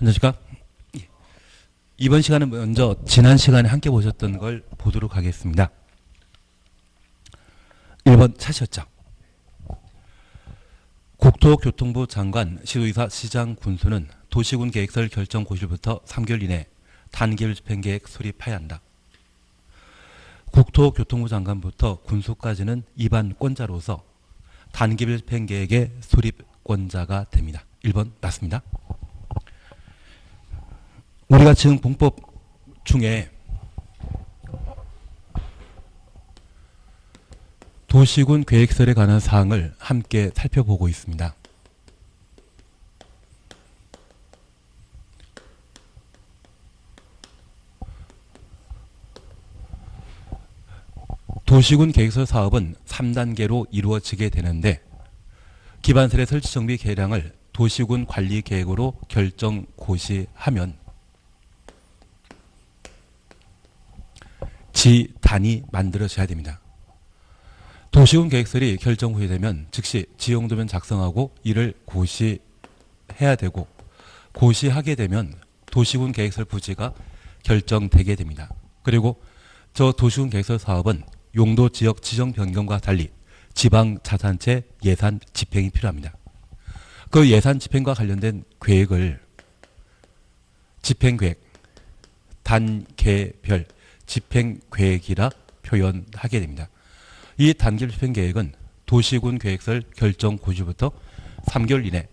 안녕하십니까. 이번 시간은 먼저 지난 시간에 함께 보셨던 걸 보도록 하겠습니다. 1번 차시였죠. 국토교통부 장관, 시도지사, 시장, 군수는 도시군 계획설 결정 고시부터 3개월 이내 단계별 집행계획 수립해야 한다. 국토교통부 장관부터 군수까지는 입안권자로서 단계별 집행계획의 수립권자가 됩니다. 1번 맞습니다. 우리가 지금 공법 중에 도시군 계획설에 관한 사항을 함께 살펴보고 있습니다. 도시군 계획설 사업은 3단계로 이루어지게 되는데 기반설의 설치 정비 계량을 도시군 관리 계획으로 결정 고시하면 지단이 만들어져야 됩니다. 도시군 계획설이 결정 후되면 즉시 지형도면 작성하고 이를 고시해야 되고 고시하게 되면 도시군 계획설 부지가 결정되게 됩니다. 그리고 저 도시군 계획설 사업은 용도 지역 지정 변경과 달리 지방자산체 예산 집행이 필요합니다. 그 예산 집행과 관련된 계획을 집행계획, 단계별 집행계획이라 표현하게 됩니다. 이 단계별 집행계획은 도시군 계획설 결정 고시부터 3개월 이내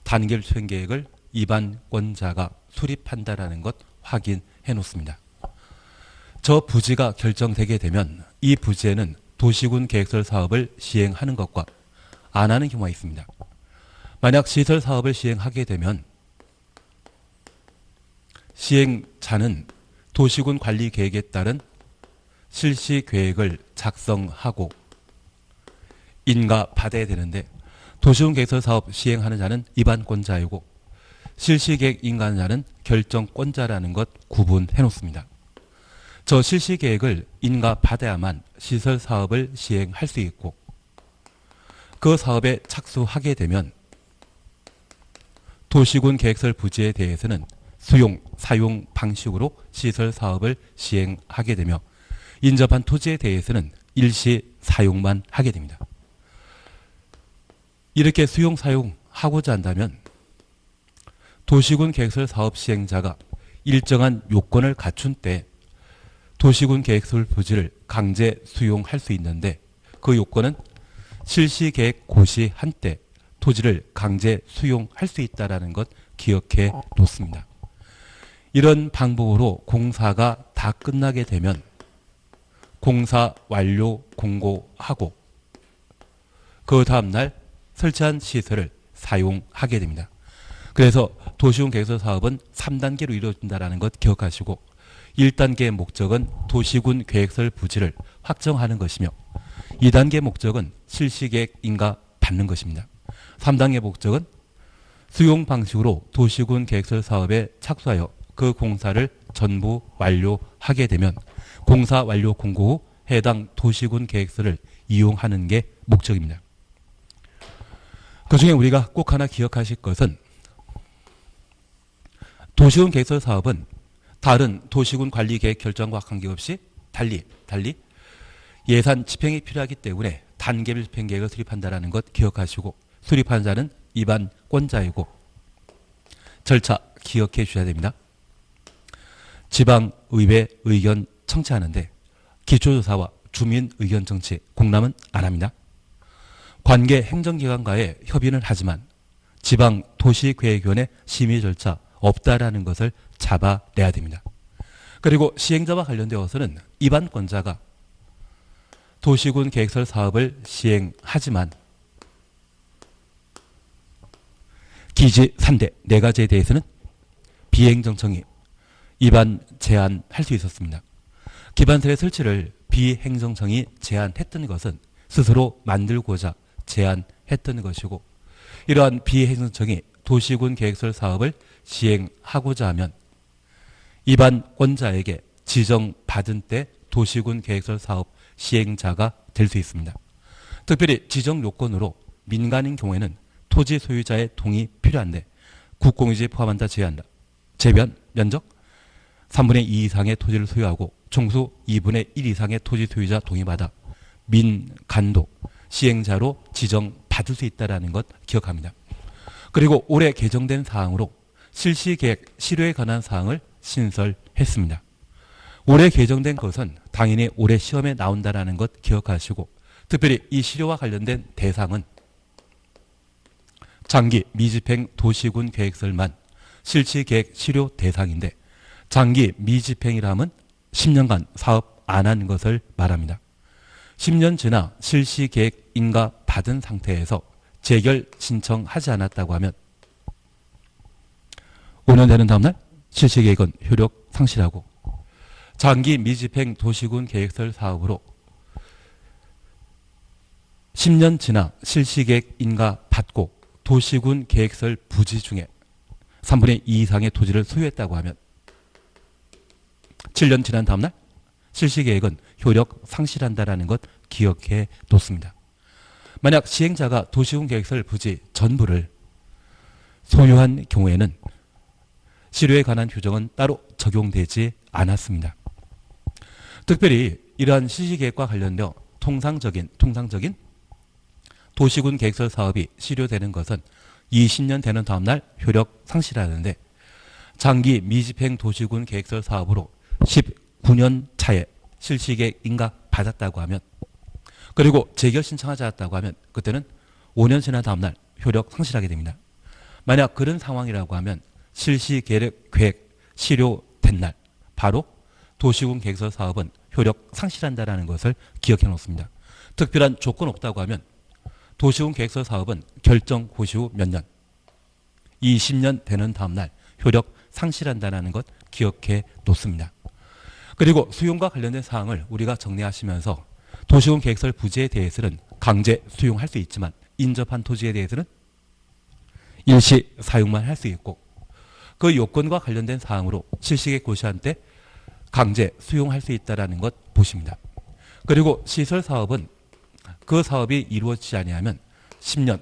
단계별 집행계획을 입안권자가 수립한다는 것 확인해 놓습니다. 저 부지가 결정되게 되면 이 부지에는 도시군 계획설 사업을 시행하는 것과 안 하는 경우가 있습니다. 만약 시설 사업을 시행하게 되면 시행자는 도시군 관리 계획에 따른 실시 계획을 작성하고 인가받아야 되는데 도시군 계획설 사업 시행하는 자는 입안권자이고 실시 계획 인가하는 자는 결정권자라는 것 구분해 놓습니다. 저 실시 계획을 인가받아야만 시설 사업을 시행할 수 있고 그 사업에 착수하게 되면 도시군 계획설 부지에 대해서는 수용, 사용 방식으로 시설 사업을 시행하게 되며 인접한 토지에 대해서는 일시 사용만 하게 됩니다. 이렇게 수용, 사용하고자 한다면 도시군 계획설 사업 시행자가 일정한 요건을 갖춘 때 도시군 계획설 부지를 강제 수용할 수 있는데 그 요건은 실시계획 고시한 때 토지를 강제 수용할 수 있다는 것 기억해 놓습니다. 이런 방법으로 공사가 다 끝나게 되면 공사 완료 공고하고 그 다음날 설치한 시설을 사용하게 됩니다. 그래서 도시군 계획설 사업은 3단계로 이루어진다는 것 기억하시고 1단계의 목적은 도시군 계획설 부지를 확정하는 것이며 2단계 목적은 실시계획 인가 받는 것입니다. 3단계 목적은 수용 방식으로 도시군 계획설 사업에 착수하여 그 공사를 전부 완료하게 되면 공사 완료 공고 후 해당 도시군 계획설을 이용하는 게 목적입니다. 그 중에 우리가 꼭 하나 기억하실 것은 도시군 계획설 사업은 다른 도시군 관리 계획 결정과 관계없이 달리 예산 집행이 필요하기 때문에 단계별 집행계획을 수립한다는 것 기억하시고 수립한 자는 입안권자이고 절차 기억해 주셔야 됩니다. 지방의회 의견 청취하는데 기초조사와 주민 의견 청취 공람은 안 합니다. 관계 행정기관과의 협의는 하지만 지방도시계획위원회 심의 절차 없다라는 것을 잡아내야 됩니다. 그리고 시행자와 관련되어서는 입안권자가 도시군 계획설 사업을 시행하지만 기지 3대 4가지에 대해서는 비행정청이 입안 제한할 수 있었습니다. 기반설의 설치를 비행정청이 제한했던 것은 스스로 만들고자 제한했던 것이고 이러한 비행정청이 도시군 계획설 사업을 시행하고자 하면 입안권자에게 지정받은 때 도시군 계획설 사업 시행자가 될 수 있습니다. 특별히 지정 요건으로 민간인 경우에는 토지 소유자의 동의 필요한데 국공유지 포함한다 제외한다. 재변, 면적 3분의 2 이상의 토지를 소유하고 총수 2분의 1 이상의 토지 소유자 동의받아 민간도 시행자로 지정받을 수 있다는 것 기억합니다. 그리고 올해 개정된 사항으로 실시계획 실효에 관한 사항을 신설했습니다. 올해 개정된 것은 당연히 올해 시험에 나온다는 것 기억하시고, 특별히 이 실효와 관련된 대상은 장기 미집행 도시군 계획설만 실시계획 실효 대상인데, 장기 미집행이라면 10년간 사업 안 한 것을 말합니다. 10년 지나 실시계획 인가 받은 상태에서 재결 신청하지 않았다고 하면 5년 되는 다음날 실시계획은 효력 상실하고, 장기 미집행 도시군 계획설 사업으로 10년 지나 실시계획 인가 받고 도시군 계획설 부지 중에 3분의 2 이상의 토지를 소유했다고 하면 7년 지난 다음날 실시계획은 효력 상실한다는 것 기억해 놓습니다. 만약 시행자가 도시군 계획설 부지 전부를 소유한 경우에는 실효에 관한 규정은 따로 적용되지 않았습니다. 특별히 이러한 실시계획과 관련되어 통상적인 도시군 계획설 사업이 실효되는 것은 20년 되는 다음날 효력 상실하는데, 장기 미집행 도시군 계획설 사업으로 19년 차에 실시계획 인가 받았다고 하면, 그리고 재결 신청하지 않았다고 하면 그때는 5년 지난 다음날 효력 상실하게 됩니다. 만약 그런 상황이라고 하면 실시계획 실효된 날 바로 도시군 계획설 사업은 효력 상실한다는 것을 기억해 놓습니다. 특별한 조건 없다고 하면 도시군 계획설 사업은 결정 고시 후 몇 년, 20년 되는 다음날 효력 상실한다는 것 기억해 놓습니다. 그리고 수용과 관련된 사항을 우리가 정리하시면서 도시군 계획설 부지에 대해서는 강제 수용할 수 있지만 인접한 토지에 대해서는 일시 사용만 할 수 있고, 그 요건과 관련된 사항으로 실시계획 고시한 때 강제 수용할 수 있다는 것 보십니다. 그리고 시설 사업은 그 사업이 이루어지지 아니하면 10년,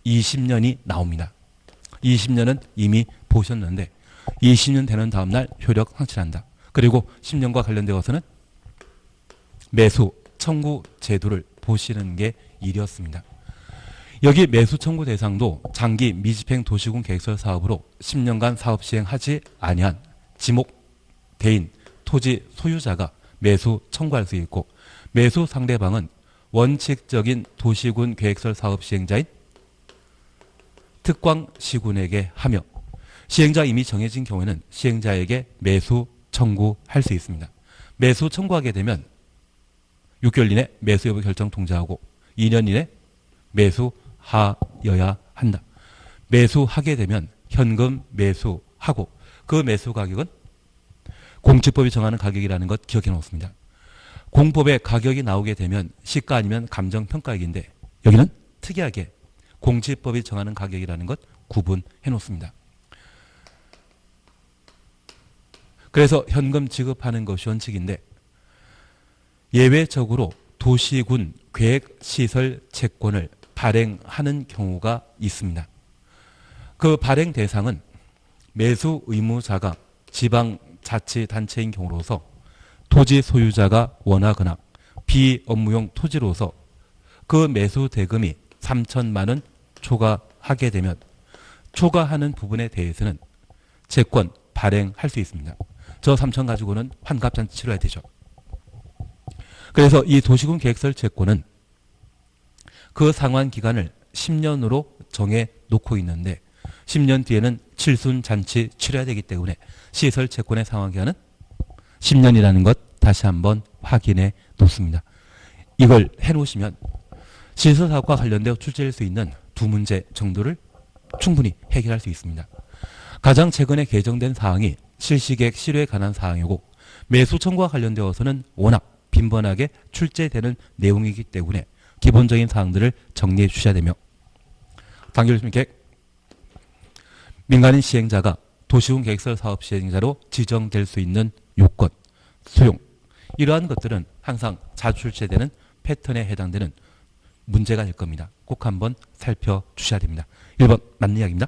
20년이 나옵니다. 20년은 이미 보셨는데 20년 되는 다음날 효력 상실한다. 그리고 10년과 관련되어서는 매수 청구 제도를 보시는 게 일이었습니다. 여기 매수 청구 대상도 장기 미집행 도시군 계획설 사업으로 10년간 사업 시행하지 아니한 지목 대인 토지 소유자가 매수 청구할 수 있고, 매수 상대방은 원칙적인 도시군 계획설 사업 시행자인 특광시군에게 하며, 시행자 이미 정해진 경우에는 시행자에게 매수 청구할 수 있습니다. 매수 청구하게 되면 6개월 이내 매수 여부 결정 통지하고 2년 이내 매수하여야 한다. 매수하게 되면 현금 매수하고 그 매수 가격은 공지법이 정하는 가격이라는 것 기억해 놓습니다. 공법에 가격이 나오게 되면 시가 아니면 감정평가액인데 여기는 특이하게 공지법이 정하는 가격이라는 것 구분해 놓습니다. 그래서 현금 지급하는 것이 원칙인데, 예외적으로 도시군 계획시설 채권을 발행하는 경우가 있습니다. 그 발행 대상은 매수 의무자가 지방자치단체인 경우로서 토지 소유자가 원하거나 비업무용 토지로서 그 매수 대금이 3천만 원 초과하게 되면 초과하는 부분에 대해서는 채권 발행할 수 있습니다. 저 3천 가지고는 환갑잔치 치러야 되죠. 그래서 이 도시군 계획설 채권은 그 상환 기간을 10년으로 정해 놓고 있는데 10년 뒤에는 칠순잔치 치러야 되기 때문에 시설 채권의 상환 기간은 10년이라는 것 다시 한번 확인해 놓습니다. 이걸 해놓으시면 시설 사업과 관련되어 출제될 수 있는 두 문제 정도를 충분히 해결할 수 있습니다. 가장 최근에 개정된 사항이 실시계획 실효에 관한 사항이고, 매수 청구와 관련되어서는 워낙 빈번하게 출제되는 내용이기 때문에 기본적인 사항들을 정리해 주셔야 되며, 단결 계획 민간인 시행자가 도시군 계획설 사업 시행자로 지정될 수 있는 요건, 수용, 이러한 것들은 항상 자주 출제되는 패턴에 해당되는 문제가 될 겁니다. 꼭 한번 살펴주셔야 됩니다. 1번 맞는 이야기입니다.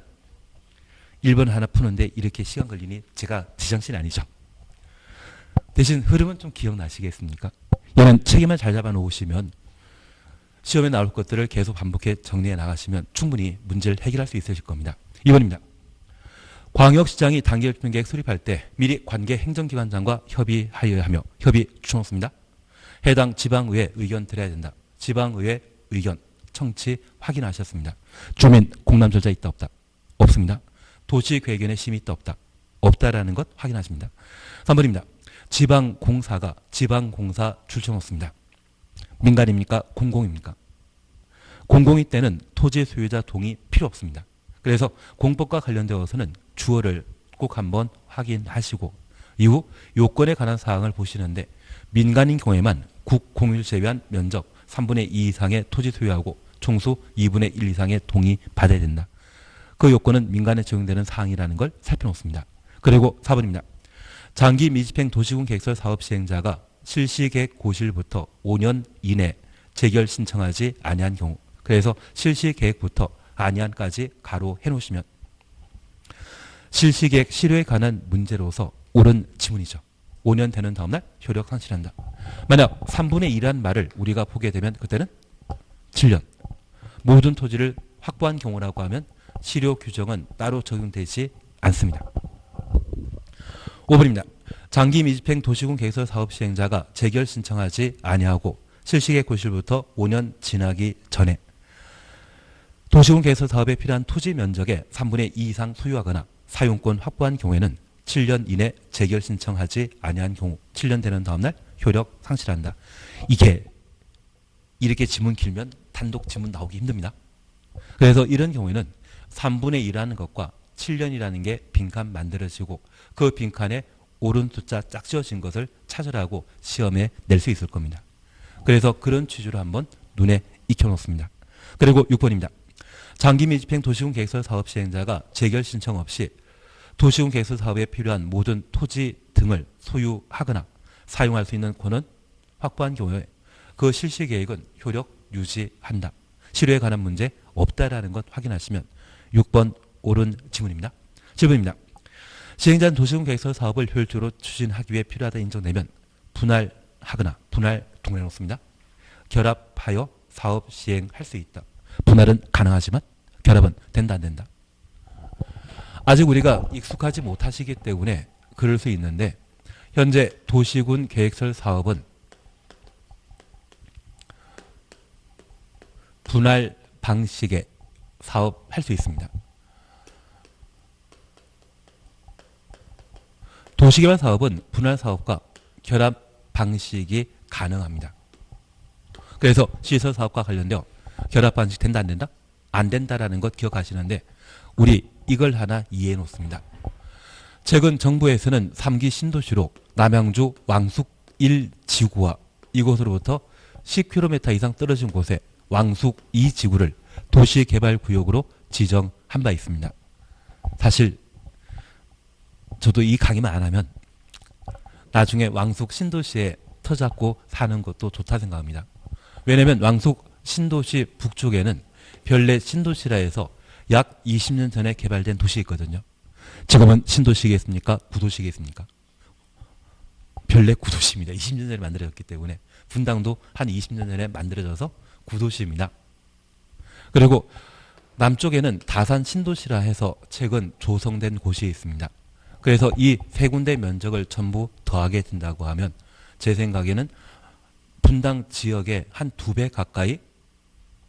1번 하나 푸는데 이렇게 시간 걸리니 제가 제정신이 아니죠. 대신 흐름은 좀 기억나시겠습니까? 얘는 체계만 잘 잡아 놓으시면 시험에 나올 것들을 계속 반복해 정리해 나가시면 충분히 문제를 해결할 수 있으실 겁니다. 2번입니다. 광역시장이 단계협정계획 수립할 때 미리 관계 행정기관장과 협의하여야 하며 협의 추천없습니다. 해당 지방의회 의견 드려야 된다. 지방의회 의견 청취 확인하셨습니다. 주민 공람 절차 있다 없다? 없습니다. 도시계획위원회 심의 있다 없다? 없다라는 것 확인하십니다. 3번입니다. 지방공사가 지방공사 출청 없습니다. 민간입니까? 공공입니까? 공공일 때는 토지 소유자 동의 필요 없습니다. 그래서 공법과 관련되어서는 주어를 꼭 한번 확인하시고 이후 요건에 관한 사항을 보시는데 민간인 경우에만 국공유를 제외한 면적 3분의 2 이상의 토지 소유하고 총수 2분의 1 이상의 동의 받아야 된다. 그 요건은 민간에 적용되는 사항이라는 걸 살펴놓습니다. 그리고 4번입니다. 장기 미집행 도시군 계획설 사업 시행자가 실시계획 고시일부터 5년 이내 재결 신청하지 아니한 경우, 그래서 실시계획부터 아니한까지 가로 해놓으시면 실시계획 실효에 관한 문제로서 옳은 지문이죠. 5년 되는 다음날 효력 상실한다. 만약 3분의 2란 말을 우리가 보게 되면 그때는 7년. 모든 토지를 확보한 경우라고 하면 실효 규정은 따로 적용되지 않습니다. 5번입니다. 장기 미집행 도시군 계획설 사업 시행자가 재결 신청하지 아니하고 실시계획 고시일부터 5년 지나기 전에 도시군 계획설 사업에 필요한 토지 면적의 3분의 2 이상 소유하거나 사용권 확보한 경우에는 7년 이내 재결 신청하지 아니한 경우 7년 되는 다음날 효력 상실한다. 이게 이렇게 지문 길면 단독 지문 나오기 힘듭니다. 그래서 이런 경우에는 3분의 2라는 것과 7년이라는 게 빈칸 만들어지고 그 빈칸에 옳은 숫자 짝 지어진 것을 찾으라고 시험에 낼 수 있을 겁니다. 그래서 그런 취지로 한번 눈에 익혀놓습니다. 그리고 6번입니다. 장기 미집행 도시군 계획설 사업 시행자가 재결 신청 없이 도시군 계획설 사업에 필요한 모든 토지 등을 소유하거나 사용할 수 있는 권은 확보한 경우에 그 실시 계획은 효력 유지한다. 실효에 관한 문제 없다라는 것 확인하시면 6번 옳은 지문입니다. 7번입니다. 시행자는 도시군 계획설 사업을 효율적으로 추진하기 위해 필요하다 인정되면 분할하거나 분할 동그라미 놓습니다. 결합하여 사업 시행할 수 있다. 분할은 가능하지만 결합은 된다 안 된다. 아직 우리가 익숙하지 못하시기 때문에 그럴 수 있는데 현재 도시군 계획설 사업은 분할 방식의 사업할 수 있습니다. 도시개발 사업은 분할 사업과 결합 방식이 가능합니다. 그래서 시설 사업과 관련되어 결합 방식 된다 안 된다? 안 된다라는 것 기억하시는데 우리 이걸 하나 이해해 놓습니다. 최근 정부에서는 3기 신도시로 남양주 왕숙 1지구와 이곳으로부터 10km 이상 떨어진 곳에 왕숙 2지구를 도시개발구역으로 지정한 바 있습니다. 사실 저도 이 강의만 안 하면 나중에 왕숙 신도시에 터잡고 사는 것도 좋다 생각합니다. 왜냐하면 왕숙 신도시 북쪽에는 별내 신도시라 해서 약 20년 전에 개발된 도시 있거든요. 지금은 신도시겠습니까? 구도시겠습니까? 별내 구도시입니다. 20년 전에 만들어졌기 때문에 분당도 한 20년 전에 만들어져서 구도시입니다. 그리고 남쪽에는 다산 신도시라 해서 최근 조성된 곳이 있습니다. 그래서 이 세 군데 면적을 전부 더하게 된다고 하면 제 생각에는 분당 지역의 한 2배 가까이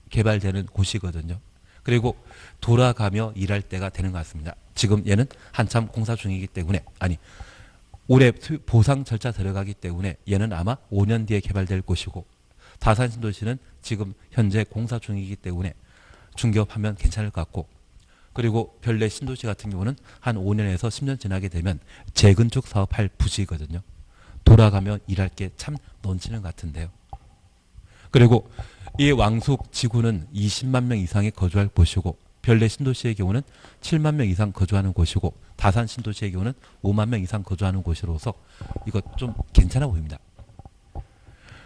개발되는 곳이거든요. 그리고 돌아가며 일할 때가 되는 것 같습니다. 지금 얘는 한참 공사 중이기 때문에 올해 보상 절차 들어가기 때문에 얘는 아마 5년 뒤에 개발될 곳이고 다산 신도시는 지금 현재 공사 중이기 때문에 중개업하면 괜찮을 것 같고 그리고 별내 신도시 같은 경우는 한 5년에서 10년 지나게 되면 재건축 사업할 부지거든요. 돌아가며 일할 게 참 넘치는 것 같은데요. 그리고 이 왕숙 지구는 20만 명 이상이 거주할 곳이고 별내 신도시의 경우는 7만 명 이상 거주하는 곳이고 다산 신도시의 경우는 5만 명 이상 거주하는 곳으로서 이거 좀 괜찮아 보입니다.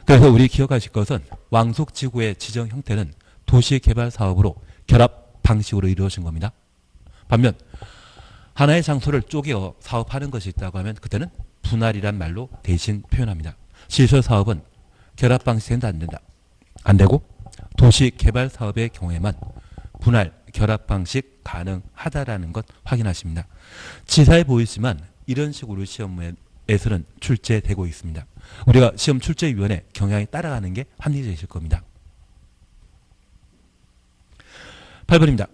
그래서 우리 기억하실 것은 왕숙 지구의 지정 형태는 도시개발 사업으로 결합 방식으로 이루어진 겁니다. 반면 하나의 장소를 쪼개어 사업하는 것이 있다고 하면 그때는 분할이란 말로 대신 표현합니다. 시설 사업은 결합 방식에는 안 된다. 안 되고 도시 개발 사업의 경우에만 분할, 결합 방식 가능하다라는 것 확인하십니다. 치사해 보이지만 이런 식으로 시험에서는 출제되고 있습니다. 우리가 시험 출제위원회 경향에 따라가는 게 합리적이실 겁니다. 8번입니다.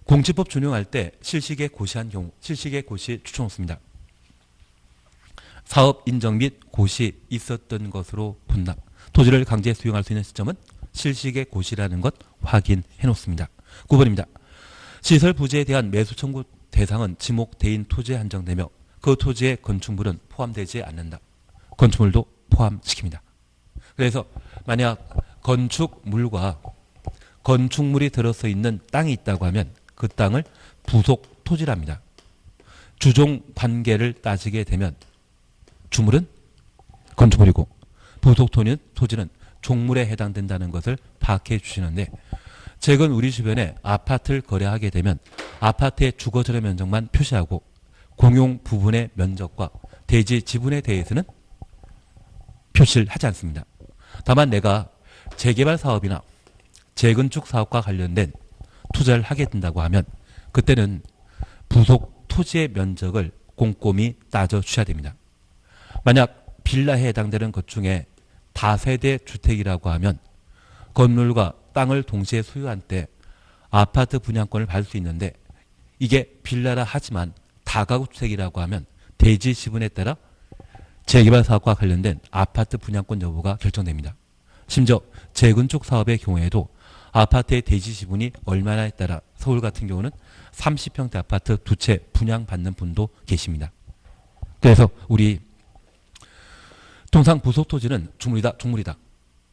공지법 준용할 때 실시계 고시한 경우 실시계 고시 추천없습니다. 사업 인정 및 고시 있었던 것으로 본다. 토지를 강제 수용할 수 있는 시점은 실시계 고시라는 것 확인해 놓습니다. 9번입니다. 시설 부지에 대한 매수 청구 대상은 지목대인 토지에 한정되며 그 토지의 건축물은 포함되지 않는다. 건축물도 포함시킵니다. 그래서 만약 건축물과 건축물이 들어서 있는 땅이 있다고 하면 그 땅을 부속 토지랍니다. 주종 관계를 따지게 되면 주물은 건축물이고 부속 토지는 종물에 해당된다는 것을 파악해 주시는데 최근 우리 주변에 아파트를 거래하게 되면 아파트의 주거전의 면적만 표시하고 공용 부분의 면적과 대지 지분에 대해서는 표시를 하지 않습니다. 다만 내가 재개발 사업이나 재건축 사업과 관련된 투자를 하게 된다고 하면 그때는 부속 토지의 면적을 꼼꼼히 따져 주셔야 됩니다. 만약 빌라에 해당되는 것 중에 다세대 주택이라고 하면 건물과 땅을 동시에 소유한 때 아파트 분양권을 받을 수 있는데 이게 빌라라 하지만 다가구 주택이라고 하면 대지 지분에 따라 재개발 사업과 관련된 아파트 분양권 여부가 결정됩니다. 심지어 재건축 사업의 경우에도 아파트의 대지 지분이 얼마나에 따라 서울 같은 경우는 30평대 아파트 두 채 분양받는 분도 계십니다. 그래서 우리 통상 부속 토지는 주물이다, 종물이다.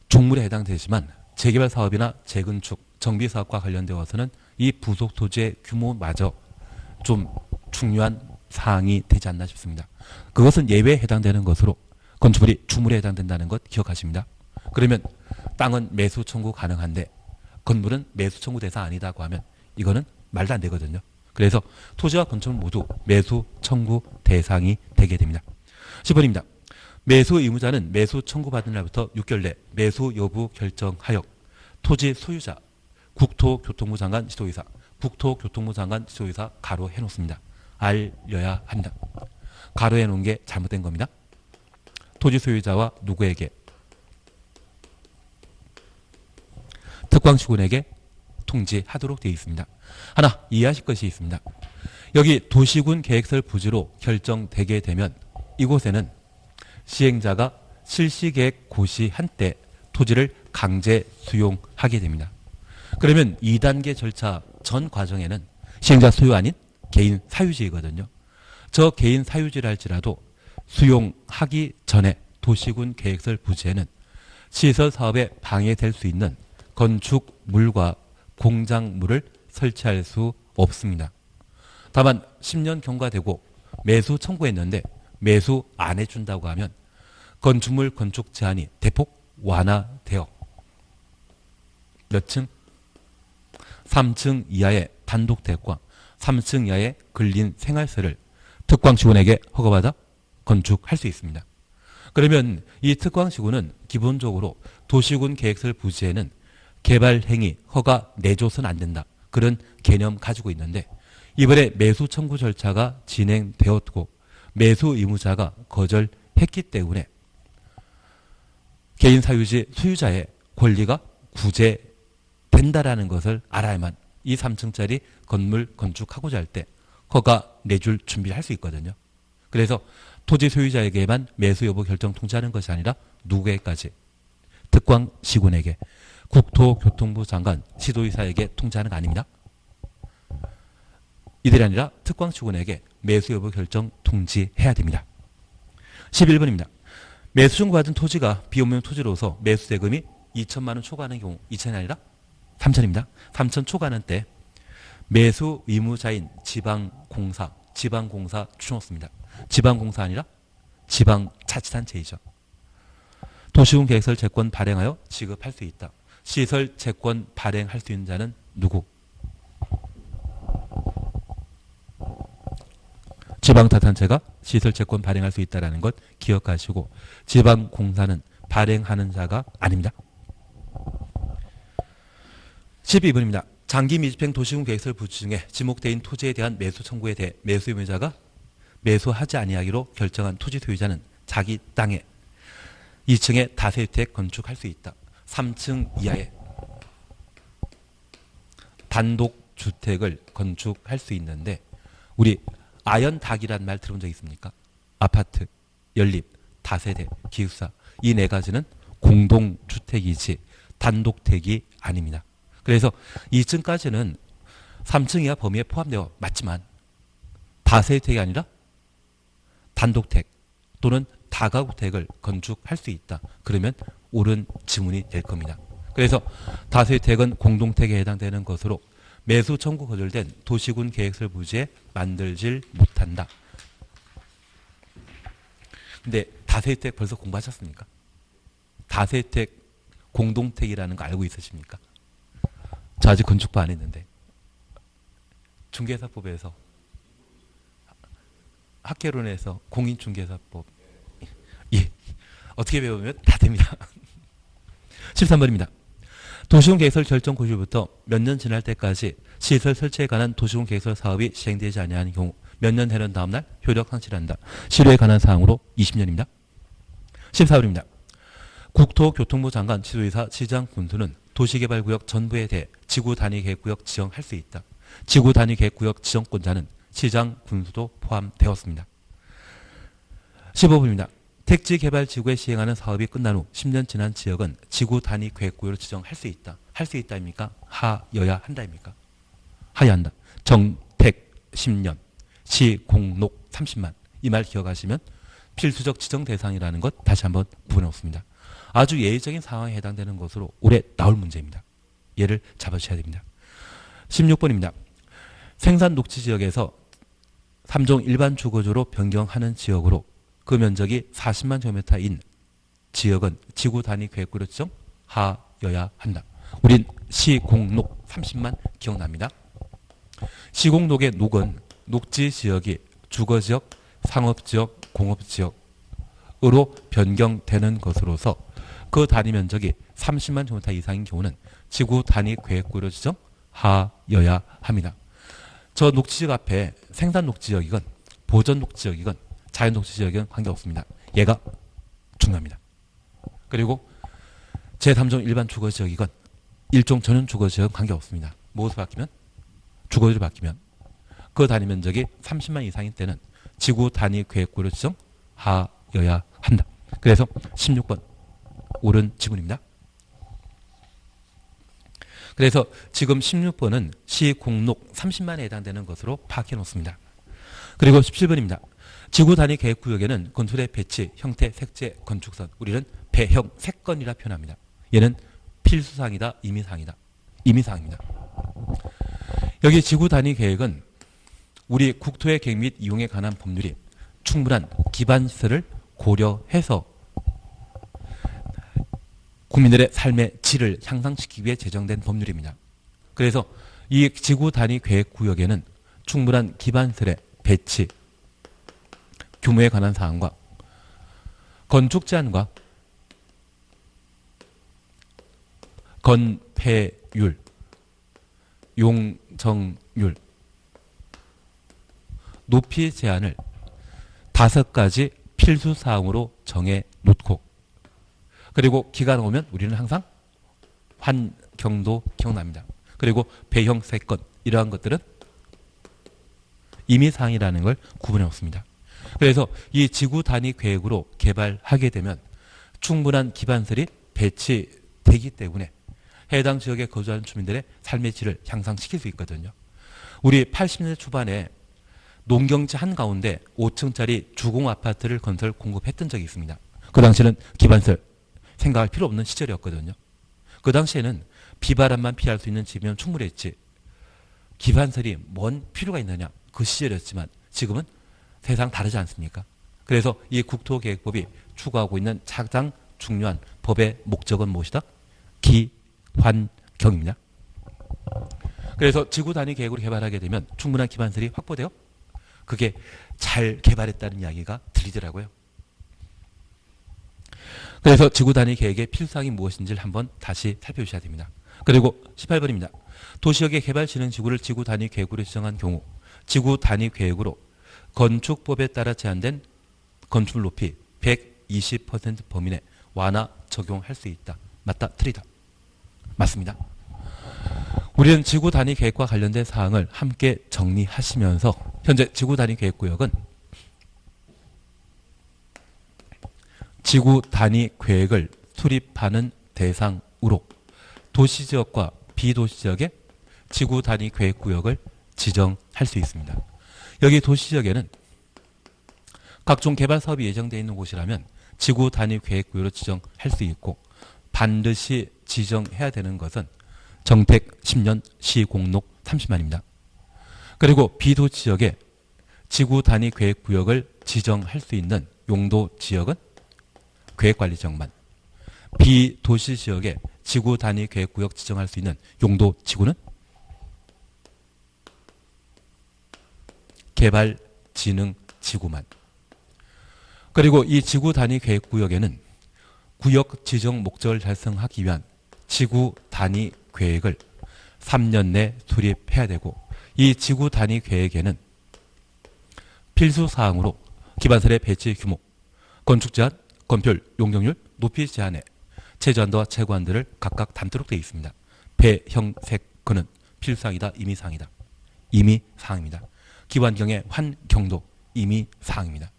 종물에 해당되지만 재개발 사업이나 재건축, 정비 사업과 관련되어서는 이 부속 토지의 규모마저 좀 중요한 사항이 되지 않나 싶습니다. 그것은 예외에 해당되는 것으로 건축물이 주물에 해당된다는 것 기억하십니다. 그러면 땅은 매수 청구 가능한데 건물은 매수 청구 대상 아니다고 하면 이거는 말도 안 되거든요. 그래서 토지와 건축물 모두 매수 청구 대상이 되게 됩니다. 10번입니다. 매수 의무자는 매수 청구받은 날부터 6개월 내 매수 여부 결정하여 토지 소유자, 국토교통부 장관 지도의사, 국토교통부 장관 지도의사 가로 해놓습니다. 알려야 한다. 가로 해놓은 게 잘못된 겁니다. 토지 소유자와 누구에게? 특광시군에게 통지하도록 되어 있습니다. 하나 이해하실 것이 있습니다. 여기 도시군 계획설 부지로 결정되게 되면 이곳에는 시행자가 실시계획 고시한 때 토지를 강제 수용하게 됩니다. 그러면 2단계 절차 전 과정에는 시행자 소유 아닌 개인 사유지이거든요. 저 개인 사유지를 할지라도 수용하기 전에 도시군 계획설 부지에는 시설 사업에 방해될 수 있는 건축물과 공작물을 설치할 수 없습니다. 다만 10년 경과되고 매수 청구했는데 매수 안 해준다고 하면 건축물 건축 제한이 대폭 완화되어 몇 층? 3층 이하의 단독택과 3층 이하의 근린 생활세를 특광시군에게 허가받아 건축할 수 있습니다. 그러면 이 특광시군은 기본적으로 도시군 계획설 부지에는 개발 행위 허가 내줘서는 안 된다. 그런 개념 가지고 있는데 이번에 매수 청구 절차가 진행되었고 매수 의무자가 거절했기 때문에 개인 사유지 소유자의 권리가 구제된다라는 것을 알아야만 이 3층짜리 건물 건축하고자 할 때 허가 내줄 준비를 할 수 있거든요. 그래서 토지 소유자에게만 매수 여부 결정 통지하는 것이 아니라 누구에게까지? 특광시군에게, 국토교통부 장관, 시도의사에게 통지하는 거 아닙니다. 이들이 아니라 특광시군에게 매수 여부 결정 통지해야 됩니다. 11번입니다. 매수 청구받은 토지가 비업무용 토지로서 매수 대금이 2천만 원 초과하는 경우 2천이 아니라 3천입니다. 3천 초과하는 때 매수 의무자인 지방공사 추천없습니다. 지방공사 아니라 지방자치단체이죠. 도시군 계획설 채권 발행하여 지급할 수 있다. 시설 채권 발행할 수 있는 자는 누구? 지방자치단체가 시설채권 발행할 수 있다는 것 기억하시고 지방공사는 발행하는 자가 아닙니다. 12번입니다. 장기 미집행 도시군 계획설 부지 중에 지목대인 토지에 대한 매수 청구에 대해 매수 의무자가 매수하지 아니하기로 결정한 토지 소유자는 자기 땅에 2층에 다세주택 건축할 수 있다. 3층 이하의 단독주택을 건축할 수 있는데 우리 아연닭이란 말 들어본 적 있습니까? 아파트, 연립, 다세대, 기숙사 이 네 가지는 공동주택이지 단독택이 아닙니다. 그래서 2층까지는 3층 이하 범위에 포함되어 맞지만 다세대택이 아니라 단독택 또는 다가구택을 건축할 수 있다. 그러면 옳은 지문이 될 겁니다. 그래서 다세택은 공동택에 해당되는 것으로 매수 청구 거절된 도시군 계획설 부지에 만들질 못한다. 근데 다세택 벌써 공부하셨습니까? 다세택 공동택이라는 거 알고 있으십니까? 저 아직 건축부 안 했는데 중개사법에서 학개론에서 공인중개사법 예 어떻게 배우면 다 됩니다. 13번입니다. 도시군 계획설 결정 고시부터 몇 년 지날 때까지 시설 설치에 관한 도시군 계획설 사업이 시행되지 아니하는 경우 몇 년 되는 다음 날 효력 상실한다. 실효에 관한 사항으로 20년입니다. 14번입니다. 국토교통부 장관, 지도이사, 시장, 군수는 도시개발구역 전부에 대해 지구단위계획구역 지정할 수 있다. 지구단위계획구역 지정권자는 시장, 군수도 포함되었습니다. 15번입니다. 택지개발지구에 시행하는 사업이 끝난 후 10년 지난 지역은 지구단위계획구역으로 지정할 수 있다. 할 수 있다입니까? 하여야 한다입니까? 하여야 한다. 정택 10년, 시공록 30만 이 말 기억하시면 필수적 지정 대상이라는 것 다시 한번 부분없습니다. 아주 예외적인 상황에 해당되는 것으로 올해 나올 문제입니다. 얘를 잡아주셔야 됩니다. 16번입니다. 생산 녹지 지역에서 3종 일반 주거지로 변경하는 지역으로 그 면적이 40만 제곱미터인 지역은 지구 단위 계획구로 지정하여야 한다. 우린 시공록 30만 기억납니다. 시공록의 녹은 녹지 지역이 주거지역, 상업지역, 공업지역으로 변경되는 것으로서 그 단위 면적이 30만 제곱미터 이상인 경우는 지구 단위 계획구로 지정하여야 합니다. 저 녹지지역 앞에 생산 녹지지역이건 보전 녹지지역이건 자연 녹지지역은 관계없습니다. 얘가 중요합니다. 그리고 제3종 일반 주거지역이건 일종 전용 주거지역은 관계없습니다. 무엇을 바뀌면? 주거지를 바뀌면 그 단위 면적이 30만 이상인 때는 지구 단위 계획구로 지정하여야 한다. 그래서 16번 옳은 지문입니다. 그래서 지금 16번은 시공록 30만에 해당되는 것으로 파악해 놓습니다. 그리고 17번입니다. 지구 단위 계획구역에는 건설의 배치, 형태, 색재, 건축선 우리는 배형, 색건이라 표현합니다. 얘는 필수사항이다, 임의사항이다. 임의사항입니다. 여기 지구 단위 계획은 우리 국토의 계획 및 이용에 관한 법률이 충분한 기반시설을 고려해서 국민들의 삶의 질을 향상시키기 위해 제정된 법률입니다. 그래서 이 지구 단위 계획 구역에는 충분한 기반시설의 배치, 규모에 관한 사항과 건축 제한과 건폐율, 용적률, 높이 제한을 5가지 필수 사항으로 정해 놓고 그리고 기간 오면 우리는 항상 환경도 기억납니다. 그리고 배형, 색건 이러한 것들은 임의사항이라는 걸 구분해 놓습니다. 그래서 이 지구 단위 계획으로 개발하게 되면 충분한 기반시설이 배치되기 때문에 해당 지역에 거주하는 주민들의 삶의 질을 향상시킬 수 있거든요. 우리 80년대 초반에 농경지 한가운데 5층짜리 주공 아파트를 건설 공급했던 적이 있습니다. 그 당시에는 기반시설 생각할 필요 없는 시절이었거든요. 그 당시에는 비바람만 피할 수 있는 집이면 충분했지 기반시설이 뭔 필요가 있느냐 그 시절이었지만 지금은 세상 다르지 않습니까? 그래서 이 국토계획법이 추구하고 있는 가장 중요한 법의 목적은 무엇이다? 기환경입니다. 그래서 지구 단위 계획으로 개발하게 되면 충분한 기반시설이 확보되어 그게 잘 개발했다는 이야기가 들리더라고요. 그래서 지구 단위 계획의 필수사항이 무엇인지를 한번 다시 살펴주셔야 됩니다. 그리고 18번입니다. 도시역의 개발진흥지구를 지구 단위 계획으로 지정한 경우 지구 단위 계획으로 건축법에 따라 제한된 건축물 높이 120% 범위 내 완화 적용할 수 있다. 맞다? 틀리다? 맞습니다. 우리는 지구 단위 계획과 관련된 사항을 함께 정리하시면서 현재 지구 단위 계획구역은 지구 단위 계획을 수립하는 대상으로 도시지역과 비도시지역의 지구 단위 계획구역을 지정할 수 있습니다. 여기 도시지역에는 각종 개발 사업이 예정되어 있는 곳이라면 지구 단위 계획구역으로 지정할 수 있고 반드시 지정해야 되는 것은 정택 10년 시공록 30만입니다. 그리고 비도시지역에 지구 단위 계획구역을 지정할 수 있는 용도 지역은 계획관리지역만, 비도시지역에 지구 단위 계획구역 지정할 수 있는 용도 지구는 개발진흥지구만. 그리고 이 지구 단위 계획구역에는 구역 지정 목적을 달성하기 위한 지구 단위 계획을 3년 내 수립해야 되고 이 지구 단위 계획에는 필수사항으로 기반설의 배치 규모, 건축 제한, 건폐율, 용적률, 높이 제한에 최저한도와 최고한도를 각각 담도록 되어 있습니다. 배형색근은 필수사항이다, 임의사항이다. 임의사항입니다. 기반경의 환경도 임의사항입니다.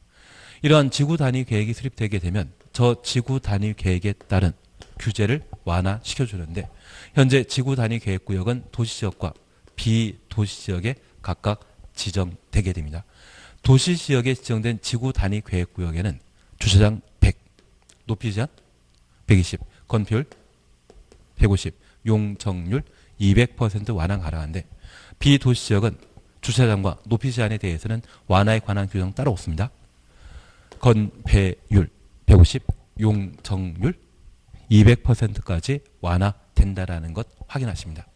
이러한 지구 단위 계획이 수립되게 되면 저 지구 단위 계획에 따른 규제를 완화시켜주는데 현재 지구 단위 계획구역은 도시지역과 비도시지역에 각각 지정되게 됩니다. 도시지역에 지정된 지구 단위 계획구역에는 주차장 100, 높이 제한 120, 건폐율 150, 용적률 200% 완화 가능한데 비도시지역은 주차장과 높이 제한에 대해서는 완화에 관한 규정 따로 없습니다. 건폐율 150, 용적률 200%까지 완화된다라는 것 확인하십니다.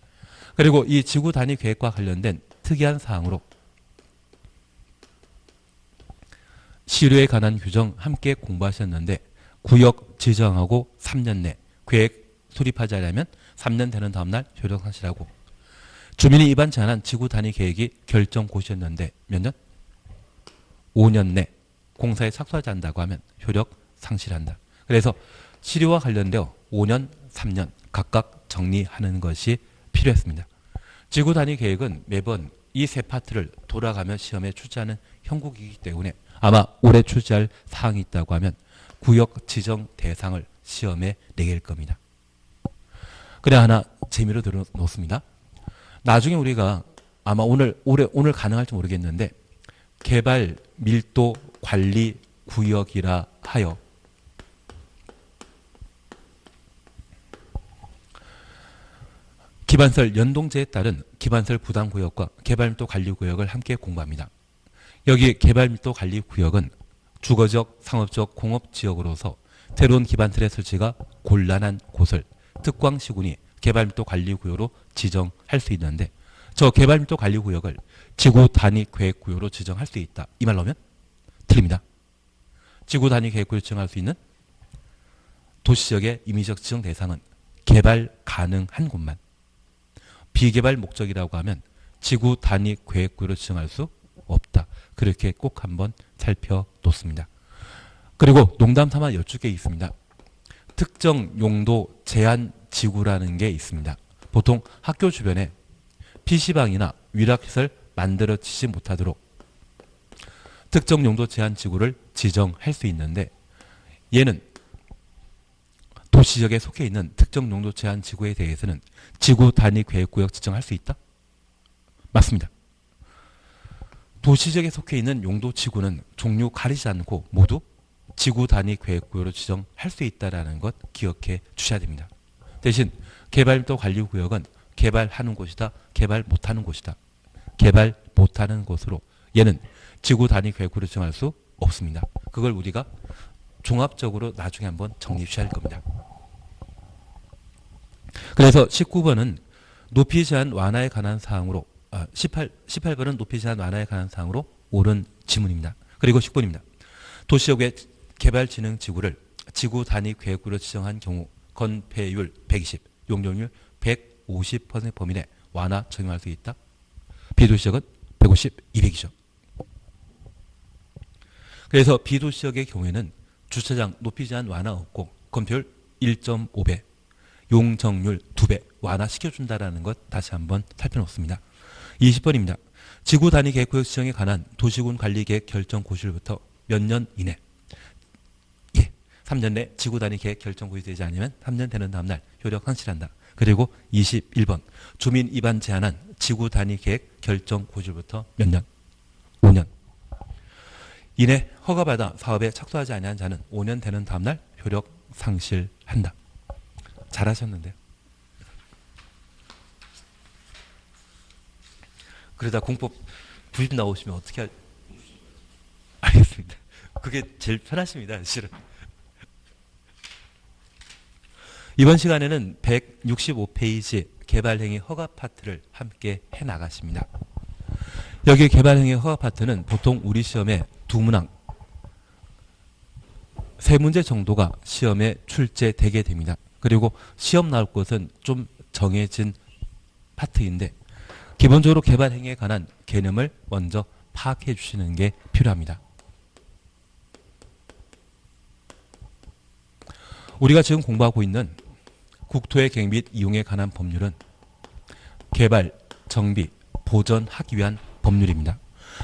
그리고 이 지구 단위 계획과 관련된 특이한 사항으로 시류에 관한 규정 함께 공부하셨는데 구역 지정하고 3년 내 계획 수립하지 않으면 3년 되는 다음날 효력 상실하고 주민이 위반 제한한 지구 단위 계획이 결정 고시였는데 몇 년? 5년 내 공사에 착수하지 않는다고 하면 효력 상실한다. 그래서 시류와 관련되어 5년, 3년 각각 정리하는 것이 필요했습니다. 지구 단위 계획은 매번 이 세 파트를 돌아가며 시험에 출제하는 형국이기 때문에 아마 올해 출제할 사항이 있다고 하면 구역 지정 대상을 시험에 내게 될 겁니다. 그래 하나 재미로 들어놓습니다. 나중에 우리가 아마 오늘 가능할지 모르겠는데 개발 밀도 관리 구역이라 하여 기반설 연동제에 따른 기반설 부담구역과 개발밀도 관리구역을 함께 공부합니다. 여기 개발밀도 관리구역은 주거적, 상업적, 공업지역으로서 새로운 기반설의 설치가 곤란한 곳을 특광시군이 개발밀도 관리구역으로 지정할 수 있는데 저 개발밀도 관리구역을 지구 단위 계획구역으로 지정할 수 있다. 이 말로 하면 틀립니다. 지구 단위 계획구역으로 지정할 수 있는 도시지역의 임의적 지정 대상은 개발 가능한 곳만, 비개발 목적이라고 하면 지구 단위 계획구역으로 지정할 수 없다. 그렇게 꼭 한번 살펴놓습니다. 그리고 농담 삼아 여쭙게 있습니다. 특정 용도 제한 지구라는 게 있습니다. 보통 학교 주변에 PC방이나 위락시설 만들어지지 못하도록 특정 용도 제한 지구를 지정할 수 있는데 얘는 도시지역에 속해 있는 특정 용도 제한 지구에 대해서는 지구 단위 계획구역 지정할 수 있다? 맞습니다. 도시지역에 속해 있는 용도 지구는 종류 가리지 않고 모두 지구 단위 계획구역으로 지정할 수 있다는 것 기억해 주셔야 됩니다. 대신 개발밀도 관리구역은 개발하는 곳이다, 개발 못하는 곳이다. 개발 못하는 곳으로 얘는 지구 단위 계획구역으로 지정할 수 없습니다. 그걸 우리가 종합적으로 나중에 한번 정리해 주셔야 할 겁니다. 그래서 19번은 높이 제한 완화에 관한 사항으로 18번은 높이 제한 완화에 관한 사항으로 옳은 지문입니다. 그리고 10번입니다. 도시역의 개발진흥지구를 지구 단위 계획으로 지정한 경우 건폐율 120, 용적률 150% 범위 내 완화 적용할 수 있다. 비도시역은 150, 200이죠. 그래서 비도시역의 경우에는 주차장 높이 제한 완화 없고 건폐율 1.5배, 용적률 2배 완화시켜준다는 것 다시 한번 살펴놓습니다. 20번입니다. 지구 단위 계획구역 지정에 관한 도시군 관리계획 결정 고시로부터 몇 년 이내 3년 내 지구 단위 계획 결정 고시되지 않으면 3년 되는 다음 날 효력 상실한다. 그리고 21번 주민 입안 제한한 지구 단위 계획 결정 고시로부터 몇 년? 5년 이내 허가받아 사업에 착수하지 아니한 자는 5년 되는 다음 날 효력 상실한다. 잘하셨는데요. 그러다 공법 90 나오시면 어떻게 알겠습니다. 그게 제일 편하십니다. 실은. 이번 시간에는 165페이지 개발행위 허가 파트를 함께 해나가십니다. 여기 개발행위 허가 파트는 보통 우리 시험에 두 문항, 세 문제 정도가 시험에 출제되게 됩니다. 그리고 시험 나올 것은 좀 정해진 파트인데 기본적으로 개발행위에 관한 개념을 먼저 파악해 주시는 게 필요합니다. 우리가 지금 공부하고 있는 국토의 계획 및 이용에 관한 법률은 개발, 정비, 보전하기 위한 법률입니다.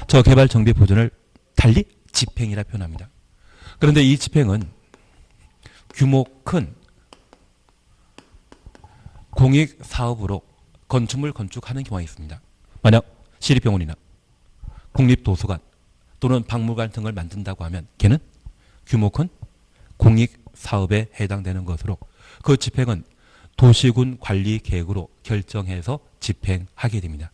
저 개발, 정비, 보전을 달리 집행이라 표현합니다. 그런데 이 집행은 규모 큰 공익사업으로 건축물 건축하는 경우가 있습니다. 만약 시립병원이나 국립도서관 또는 박물관 등을 만든다고 하면 걔는 규모 큰 공익사업에 해당되는 것으로 그 집행은 도시군 관리 계획으로 결정해서 집행하게 됩니다.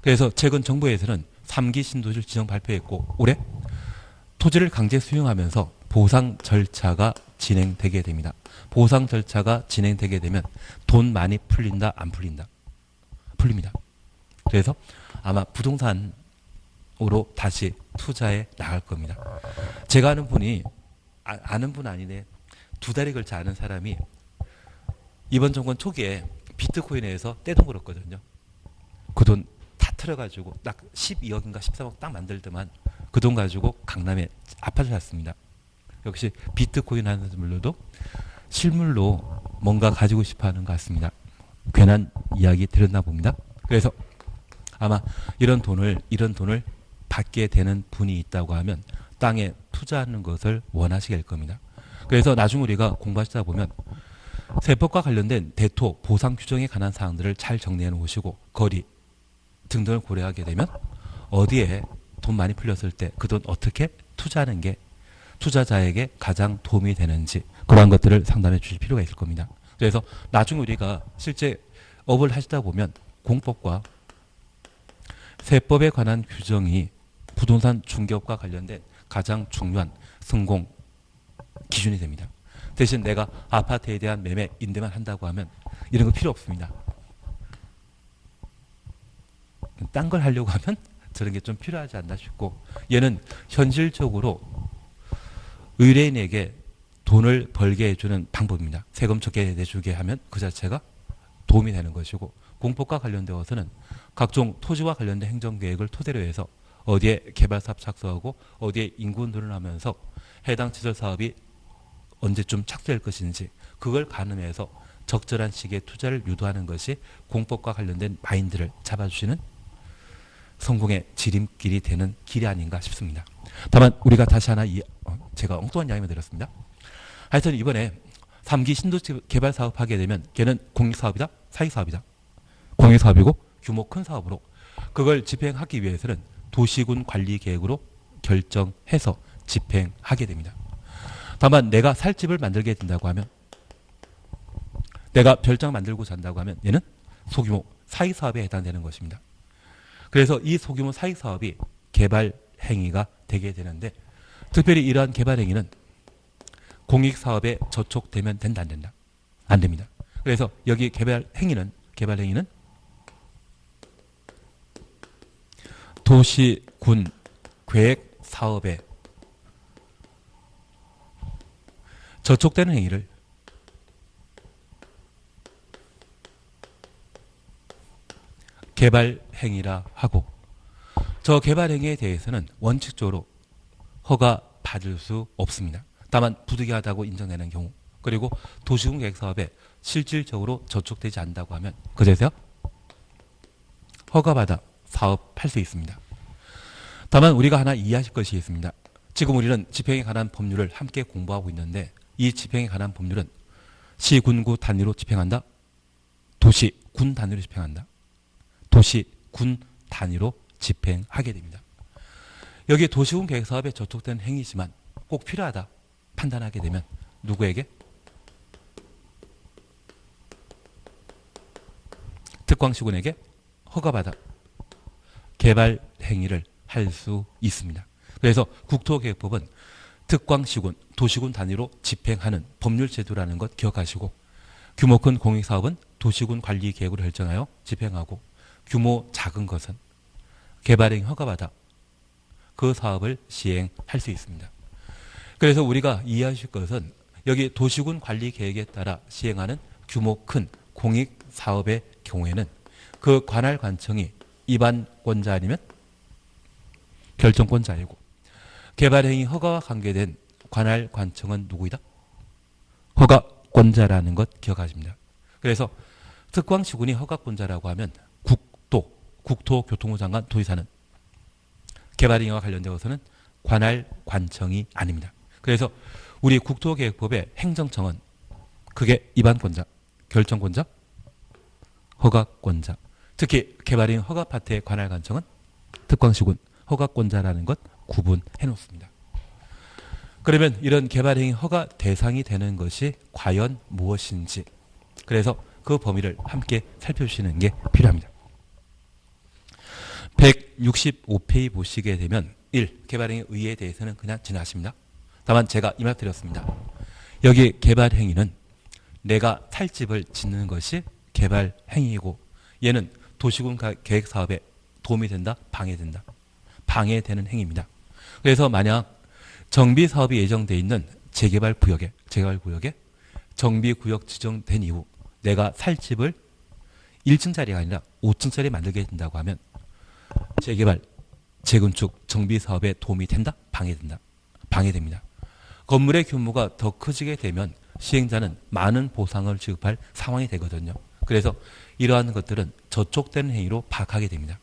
그래서 최근 정부에서는 3기 신도시를 지정 발표했고 올해 토지를 강제 수용하면서 보상 절차가 진행되게 됩니다. 보상 절차가 진행되게 되면 돈 많이 풀린다, 안 풀린다? 풀립니다. 그래서 아마 부동산으로 다시 투자해 나갈 겁니다. 제가 아는 분이 아는 분 아니네. 2달에 걸쳐 아는 사람이 이번 정권 초기에 비트코인에서 떼돈 벌었거든요. 그 돈 다 틀어가지고 딱 12억인가 13억 딱 만들더만 그 돈 가지고 강남에 아파트를 샀습니다. 역시 비트코인 하는 분들도 실물로 뭔가 가지고 싶어하는 것 같습니다. 괜한 이야기 들었나 봅니다. 그래서 아마 이런 돈을 받게 되는 분이 있다고 하면 땅에 투자하는 것을 원하시게 될 겁니다. 그래서 나중에 우리가 공부하시다 보면 세법과 관련된 대토, 보상 규정에 관한 사항들을 잘 정리해 놓으시고 거리 등등을 고려하게 되면 어디에 돈 많이 풀렸을 때 그 돈 어떻게 투자하는 게 투자자에게 가장 도움이 되는지 그러한 것들을 상담해 주실 필요가 있을 겁니다. 그래서 나중에 우리가 실제 업을 하시다 보면 공법과 세법에 관한 규정이 부동산 중개업과 관련된 가장 중요한 성공 기준이 됩니다. 대신 내가 아파트에 대한 매매, 임대만 한다고 하면 이런 거 필요 없습니다. 딴 걸 하려고 하면 저런 게 좀 필요하지 않나 싶고 얘는 현실적으로 의뢰인에게 돈을 벌게 해주는 방법입니다. 세금 적게 내주게 하면 그 자체가 도움이 되는 것이고 공법과 관련되어서는 각종 토지와 관련된 행정계획을 토대로 해서 어디에 개발사업 착수하고 어디에 인구 늘어나면서 해당 시설사업이 언제쯤 착수될 것인지 그걸 가늠해서 적절한 시기에 투자를 유도하는 것이 공법과 관련된 마인드를 잡아주시는 성공의 지름길이 되는 길이 아닌가 싶습니다. 다만 우리가 다시 하나 제가 엉뚱한 이야기만 드렸습니다. 하여튼 이번에 3기 신도시 개발 사업 하게 되면 걔는 공익사업이다? 사익사업이다? 공익사업이고 규모 큰 사업으로 그걸 집행하기 위해서는 도시군 관리계획으로 결정해서 집행하게 됩니다. 다만 내가 살 집을 만들게 된다고 하면 내가 별장 만들고 잔다고 하면 얘는 소규모 사익사업에 해당되는 것입니다. 그래서 이 소규모 사익사업이 개발행위가 되게 되는데 특별히 이러한 개발행위는 공익사업에 저촉되면 된다, 안 된다? 안 됩니다. 그래서 여기 개발행위는 도시, 군 계획 사업에 저촉되는 행위를 개발 행위라 하고, 저 개발 행위에 대해서는 원칙적으로 허가 받을 수 없습니다. 다만 부득이하다고 인정되는 경우, 그리고 도시군 계획 사업에 실질적으로 저촉되지 않는다고 하면 그제서야 허가받아 사업할 수 있습니다. 다만 우리가 하나 이해하실 것이 있습니다. 지금 우리는 집행에 관한 법률을 함께 공부하고 있는데, 이 집행에 관한 법률은 시, 군, 구 단위로 집행한다. 도시, 군 단위로 집행한다. 도시, 군 단위로 집행하게 됩니다. 여기 도시군 계획 사업에 저촉된 행위지만 꼭 필요하다 판단하게 되면 누구에게? 특광시군에게 허가받아 개발 행위를 할 수 있습니다. 그래서 국토계획법은 특광시군, 도시군 단위로 집행하는 법률 제도라는 것 기억하시고, 규모 큰 공익사업은 도시군 관리 계획으로 결정하여 집행하고, 규모 작은 것은 개발행위 허가받아 그 사업을 시행할 수 있습니다. 그래서 우리가 이해하실 것은 여기 도시군 관리 계획에 따라 시행하는 규모 큰 공익사업의 경우에는 그 관할 관청이 입안권자 아니면 결정권자이고, 개발행위 허가와 관계된 관할 관청은 누구이다? 허가권자라는 것 기억하십니다. 그래서 특광시군이 허가권자라고 하면 국토교통부 장관 도지사는 개발행위와 관련되어서는 관할 관청이 아닙니다. 그래서 우리 국토계획법의 행정청은 그게 입안권자, 결정권자, 허가권자. 특히 개발행위 허가 파트의 관할 관청은 특광시군, 허가권자라는 것 구분해 놓습니다. 그러면 이런 개발행위 허가 대상이 되는 것이 과연 무엇인지, 그래서 그 범위를 함께 살펴주시는 게 필요합니다. 165페이지 보시게 되면 1. 개발행위 의의에 대해서는 그냥 지나십니다. 다만 제가 이 말 드렸습니다. 여기 개발행위는 내가 탈집을 짓는 것이 개발행위이고, 얘는 도시군 계획사업에 도움이 된다, 방해된다. 방해되는 행위입니다. 그래서 만약 정비사업이 예정되어 있는 재개발구역에 정비구역 지정된 이후 내가 살 집을 1층짜리가 아니라 5층짜리 만들게 된다고 하면 재개발, 재건축, 정비사업에 도움이 된다? 방해된다? 방해됩니다. 건물의 규모가 더 커지게 되면 시행자는 많은 보상을 지급할 상황이 되거든요. 그래서 이러한 것들은 저촉되는 행위로 파악하게 됩니다.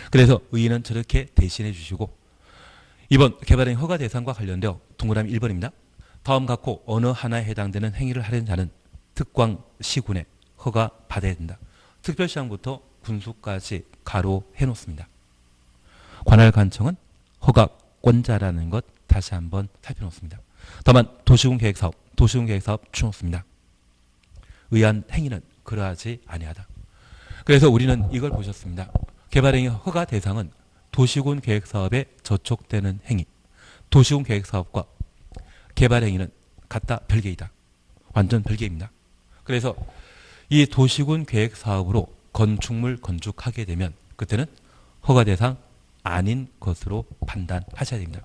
그래서 의의는 저렇게 대신해 주시고, 이번 개발행위 허가 대상과 관련되어 동그라미 1번입니다. 다음 각호 어느 하나에 해당되는 행위를 하려는 자는 특광시군에 허가 받아야 된다. 특별시장부터 군수까지 가로해 놓습니다. 관할 관청은 허가권자라는 것 다시 한번 살펴놓습니다. 다만 도시군 계획사업 추놓습니다. 의한 행위는 그러하지 아니하다. 그래서 우리는 이걸 보셨습니다. 개발행위 허가 대상은 도시군 계획사업에 저촉되는 행위, 도시군 계획사업과 개발행위는 같다, 별개이다. 완전 별개입니다. 그래서 이 도시군 계획사업으로 건축물 건축하게 되면 그때는 허가 대상 아닌 것으로 판단하셔야 됩니다.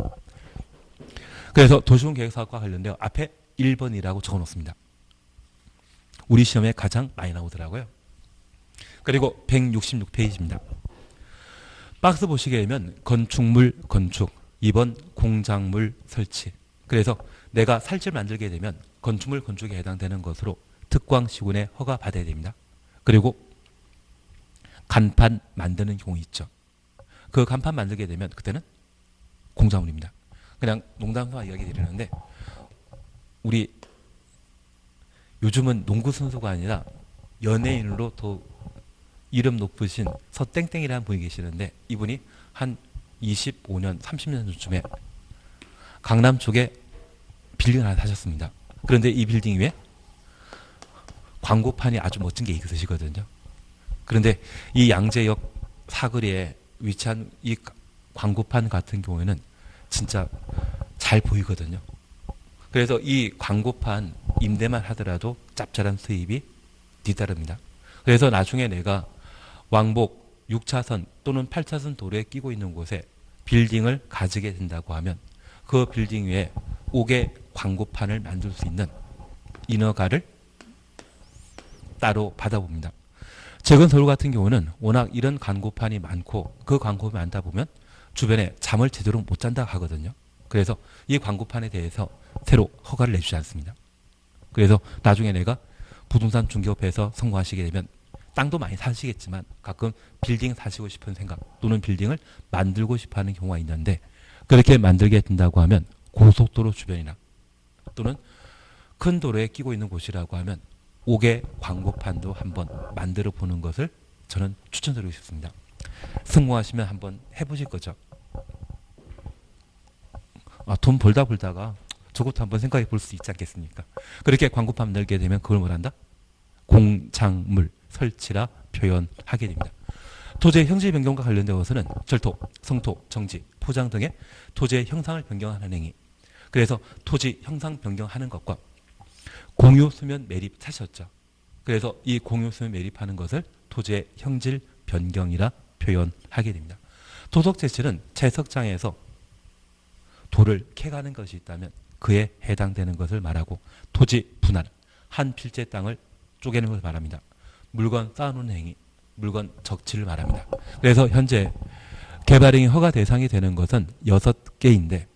그래서 도시군 계획사업과 관련되어 앞에 1번이라고 적어놓습니다. 우리 시험에 가장 많이 나오더라고요. 그리고 166페이지입니다. 박스 보시게 되면 건축물 건축, 2번 공작물 설치. 그래서 내가 살집을 만들게 되면 건축물 건축에 해당되는 것으로 특광시군에 허가 받아야 됩니다. 그리고 간판 만드는 경우 있죠. 그 간판 만들게 되면 그때는 공작물입니다. 그냥 농담삼아 이야기 드리는데, 우리 요즘은 농구 선수가 아니라 연예인으로 더 이름 높으신 서땡땡이라는 분이 계시는데, 이분이 한 25년, 30년 전쯤에 강남 쪽에 빌딩을 하나 사셨습니다. 그런데 이 빌딩 위에 광고판이 아주 멋진 게 있으시거든요. 그런데 이 양재역 사거리에 위치한 이 광고판 같은 경우에는 진짜 잘 보이거든요. 그래서 이 광고판 임대만 하더라도 짭짤한 수입이 뒤따릅니다. 그래서 나중에 내가 왕복 6차선 또는 8차선 도로에 끼고 있는 곳에 빌딩을 가지게 된다고 하면 그 빌딩 위에 5개 광고판을 만들 수 있는 인허가를 따로 받아봅니다. 최근 서울 같은 경우는 워낙 이런 광고판이 많고 그 광고판이 많다 보면 주변에 잠을 제대로 못 잔다 하거든요. 그래서 이 광고판에 대해서 새로 허가를 내주지 않습니다. 그래서 나중에 내가 부동산 중개업에서 성공하시게 되면 땅도 많이 사시겠지만 가끔 빌딩 사시고 싶은 생각 또는 빌딩을 만들고 싶어 하는 경우가 있는데 그렇게 만들게 된다고 하면 고속도로 주변이나 또는 큰 도로에 끼고 있는 곳이라고 하면 5개 광고판도 한번 만들어 보는 것을 저는 추천드리고 싶습니다. 성공하시면 한번 해보실 거죠. 돈 벌다가 저것도 한번 생각해 볼 수 있지 않겠습니까? 그렇게 광고판 만들게 되면 그걸 뭐란다? 공작물 설치라 표현하게 됩니다. 토지의 형질 변경과 관련되어서는 절토, 성토, 정지, 포장 등의 토지의 형상을 변경하는 행위. 그래서 토지 형상 변경하는 것과 공유 수면 매립 사셨죠. 그래서 이 공유 수면 매립하는 것을 토지의 형질 변경이라 표현하게 됩니다. 토속 채취는 채석장에서 돌을 캐가는 것이 있다면 그에 해당되는 것을 말하고 토지 분할, 한 필지 땅을 쪼개는 것을 말합니다. 물건 쌓아놓는 행위, 물건 적치를 말합니다. 그래서 현재 개발행위 허가 대상이 되는 것은 6개인데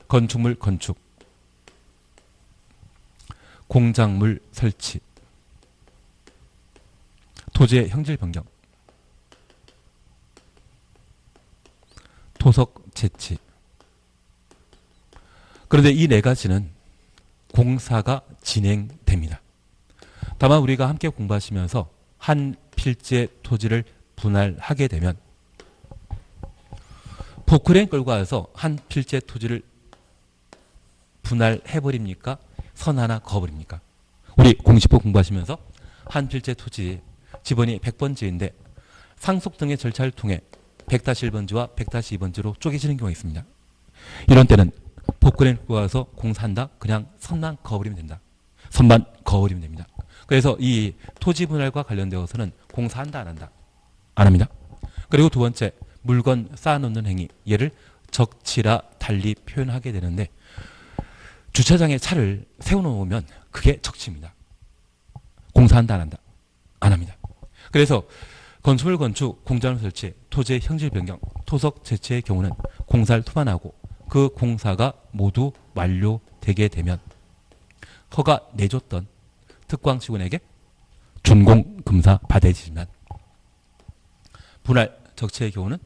건축물 건축, 공작물 설치, 토지의 형질 변경, 토속 채취. 그런데 이 4가지는 공사가 진행됩니다. 다만 우리가 함께 공부하시면서 한 필지의 토지를 분할하게 되면 포크레인 끌고 와서 한 필지의 토지를 분할해버립니까? 선 하나 그어버립니까? 우리 공시법 공부하시면서 한 필지의 토지 지번이 100번지인데 상속 등의 절차를 통해 100-1번지와 100-2번지로 쪼개지는 경우가 있습니다. 이런 때는 포크레인 끌고 와서 공사한다? 그냥 선만 그어버리면 된다. 선만 그어버리면 됩니다. 그래서 이 토지 분할과 관련되어서는 공사한다 안 한다? 안 합니다. 그리고 두 번째 물건 쌓아놓는 행위, 얘를 적치라 달리 표현하게 되는데 주차장에 차를 세워놓으면 그게 적치입니다. 공사한다 안 한다? 안 합니다. 그래서 건축물 건축, 공작물 설치, 토지의 형질 변경, 토속 채취의 경우는 공사를 투반하고 그 공사가 모두 완료되게 되면 허가 내줬던 특광시군에게 준공금사 받아지지만 분할 적치의 경우는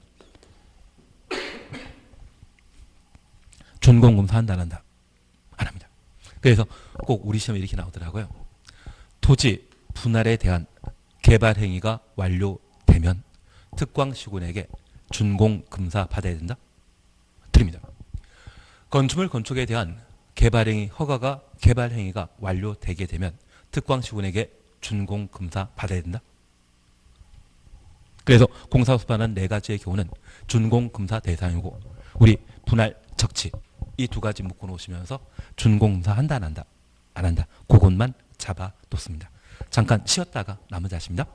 준공금사 한다 안 한다? 안 합니다. 그래서 꼭 우리 시험에 이렇게 나오더라고요. 토지 분할에 대한 개발 행위가 완료되면 특광시군에게 준공금사 받아야 된다? 드립니다. 건축물 건축에 대한 개발행위 허가가 개발행위가 완료되게 되면 특광시군에게 준공금사 받아야 된다? 그래서 공사 수반한 4가지의 경우는 준공금사 대상이고 우리 분할 적치 이 2가지 묶어놓으시면서 준공금사 한다 안 한다? 안 한다. 그것만 잡아놓습니다. 잠깐 쉬었다가 나머지 하십니다.